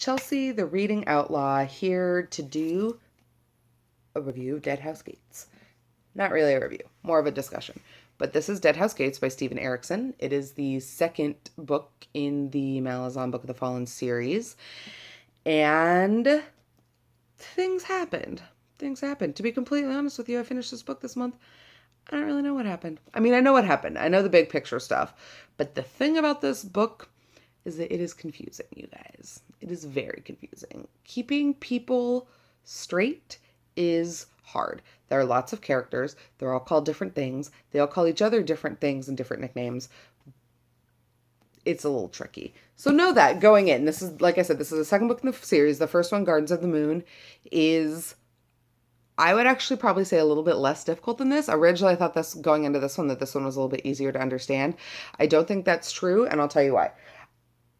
Chelsea, the reading outlaw, here to do a review of Deadhouse Gates. Not really a review, more of a discussion. But this is Deadhouse Gates by Steven Erikson. It is the second book in the Malazan Book of the Fallen series. And things happened. Things happened. To be completely honest with you, I finished this book this month. I don't really know what happened. I mean, I know what happened. I know the big picture stuff. But the thing about this book is that it is confusing, you guys. It is very confusing. Keeping people straight is hard. There are lots of characters. They're all called different things. They all call each other different things and different nicknames. It's a little tricky. So know that going in. This is, like I said, this is the second book in the series. The first one, Gardens of the Moon, is, I would actually probably say, a little bit less difficult than this. Originally, I thought this, going into this one, that this one was a little bit easier to understand. I don't think that's true, and I'll tell you why.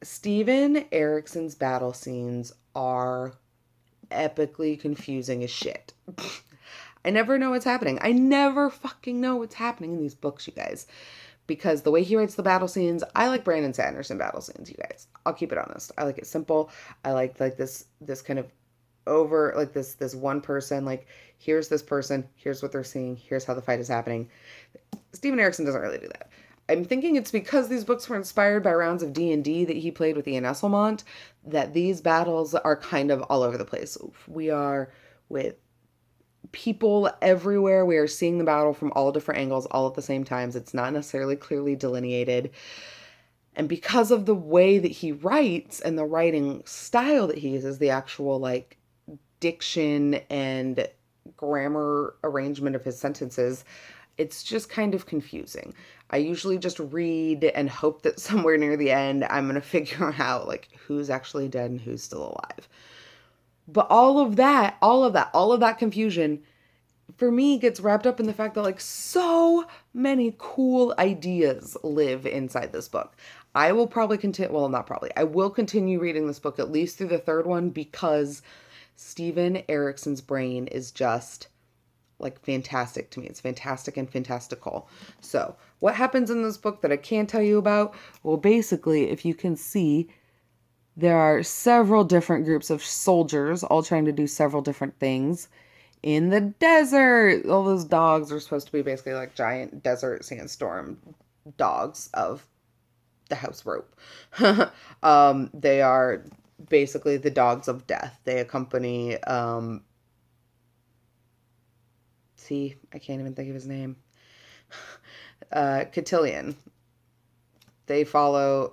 Steven Erikson's battle scenes are epically confusing as shit. I never know what's happening. I never fucking know what's happening in these books, you guys. Because the way he writes the battle scenes, I like Brandon Sanderson battle scenes, you guys. I'll keep it honest. I like it simple. I like this kind of over, like this one person, like, here's this person, here's what they're seeing, here's how the fight is happening. Steven Erikson doesn't really do that. I'm thinking it's because these books were inspired by rounds of D&D that he played with Ian Esselmont, that these battles are kind of all over the place. We are with people everywhere. We are seeing the battle from all different angles, all at the same times. It's not necessarily clearly delineated. And because of the way that he writes and the writing style that he uses, the actual, like, diction and grammar arrangement of his sentences, it's just kind of confusing. I usually just read and hope that somewhere near the end I'm going to figure out, like, who's actually dead and who's still alive. But all of that confusion for me gets wrapped up in the fact that, like, so many cool ideas live inside this book. I will probably continue, well, not probably, I will continue reading this book at least through the third one, because Steven Erikson's brain is just, like, fantastic to me. It's fantastic and fantastical. So, what happens in this book that I can't tell you about? Well, basically, if you can see, there are several different groups of soldiers all trying to do several different things in the desert. All those dogs are supposed to be basically like giant desert sandstorm dogs of the house rope. They are basically the dogs of death. They accompany, see, I can't even think of his name. Cotillion. They follow,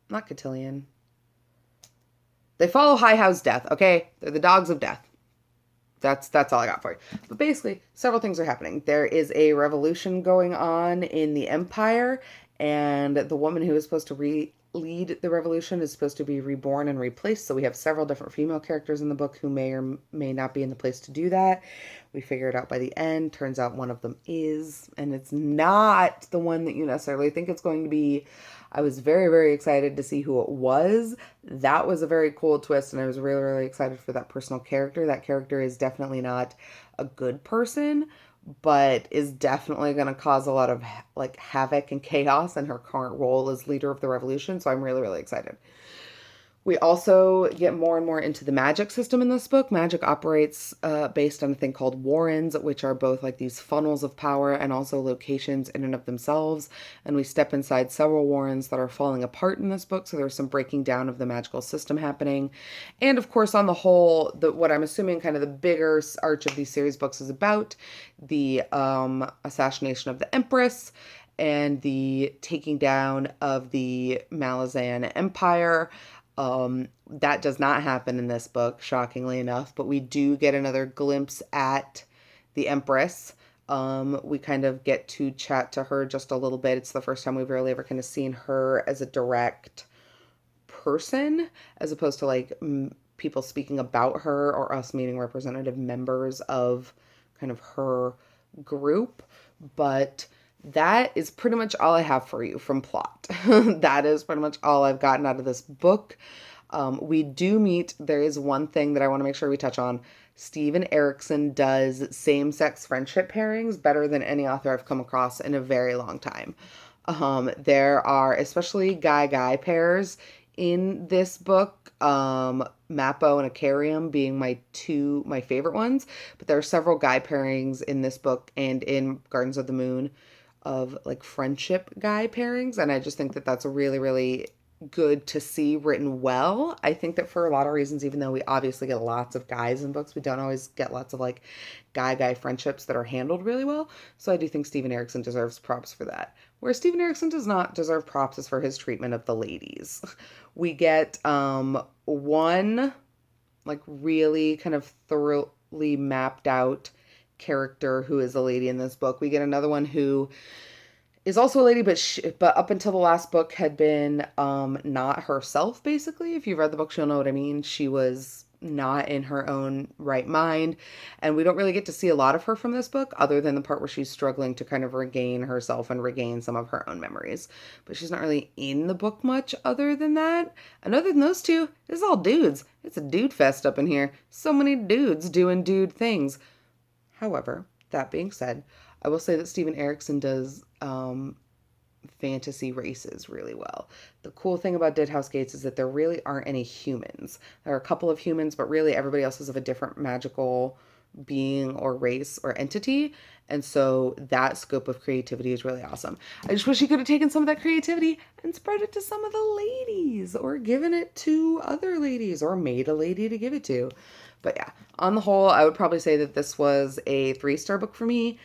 not Cotillion. They follow High House Death, okay? They're the dogs of death. That's all I got for you. But basically, several things are happening. There is a revolution going on in the Empire, and the woman who is supposed to lead the revolution is supposed to be reborn and replaced. So we have several different female characters in the book who may or may not be in the place to do that. We figure it out by the end. Turns out one of them is, and it's not the one that you necessarily think it's going to be. I was very, very excited to see who it was. That was a very cool twist, and I was really, really excited for that personal character. That character is definitely not a good person, but is definitely going to cause a lot of, like, havoc and chaos in her current role as leader of the revolution. So I'm really, really excited. We also get more and more into the magic system in this book. Magic operates based on a thing called warrens, which are both like these funnels of power and also locations in and of themselves. And we step inside several warrens that are falling apart in this book. So there's some breaking down of the magical system happening. And of course, on the whole, what I'm assuming kind of the bigger arch of these series books is about the assassination of the Empress and the taking down of the Malazan Empire. That does not happen in this book, shockingly enough, but we do get another glimpse at the Empress. We kind of get to chat to her just a little bit. It's the first time we've really ever kind of seen her as a direct person, as opposed to, like, people speaking about her or us meeting representative members of kind of her group. But that is pretty much all I have for you from plot. That is pretty much all I've gotten out of this book. We do meet, there is one thing that I want to make sure we touch on. Steven Erikson does same-sex friendship pairings better than any author I've come across in a very long time. There are especially guy-guy pairs in this book, Mappo and Acarium being my favorite ones, but there are several guy pairings in this book and in Gardens of the Moon of like friendship guy pairings, and I just think that that's a really, really good to see written well. I think that for a lot of reasons, even though we obviously get lots of guys in books, we don't always get lots of like guy friendships that are handled really well. So I do think Steven Erikson deserves props for that. Where Steven Erikson does not deserve props is for his treatment of the ladies. We get one like really kind of thoroughly mapped out character who is a lady in this book. We get another one who is also a lady, but up until the last book had been not herself. Basically, if you've read the book, you'll know what I mean. She was not in her own right mind, and we don't really get to see a lot of her from this book, other than the part where she's struggling to kind of regain herself and regain some of her own memories. But she's not really in the book much, other than that. And other than those two, it's all dudes. It's a dude fest up in here. So many dudes doing dude things. However, that being said, I will say that Steven Erikson does fantasy races really well. The cool thing about Deadhouse Gates is that there really aren't any humans. There are a couple of humans, but really everybody else is of a different magical being or race or entity. And so that scope of creativity is really awesome. I just wish he could have taken some of that creativity and spread it to some of the ladies or given it to other ladies or made a lady to give it to. But yeah, on the whole, I would probably say that this was a 3-star book for me.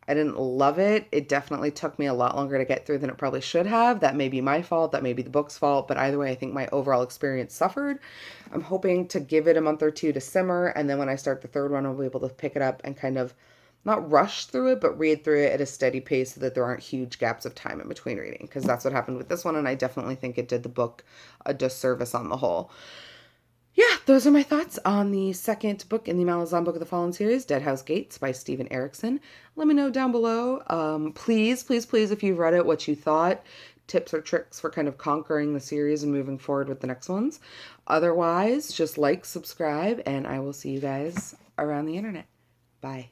I didn't love it. It definitely took me a lot longer to get through than it probably should have. That may be my fault. That may be the book's fault. But either way, I think my overall experience suffered. I'm hoping to give it a month or two to simmer. And then when I start the third one, I'll be able to pick it up and kind of not rush through it, but read through it at a steady pace so that there aren't huge gaps of time in between reading. Because that's what happened with this one. And I definitely think it did the book a disservice on the whole. Yeah, those are my thoughts on the second book in the Malazan Book of the Fallen series, Deadhouse Gates by Steven Erikson. Let me know down below. Please, if you've read it, what you thought. Tips or tricks for kind of conquering the series and moving forward with the next ones. Otherwise, just like, subscribe, and I will see you guys around the internet. Bye.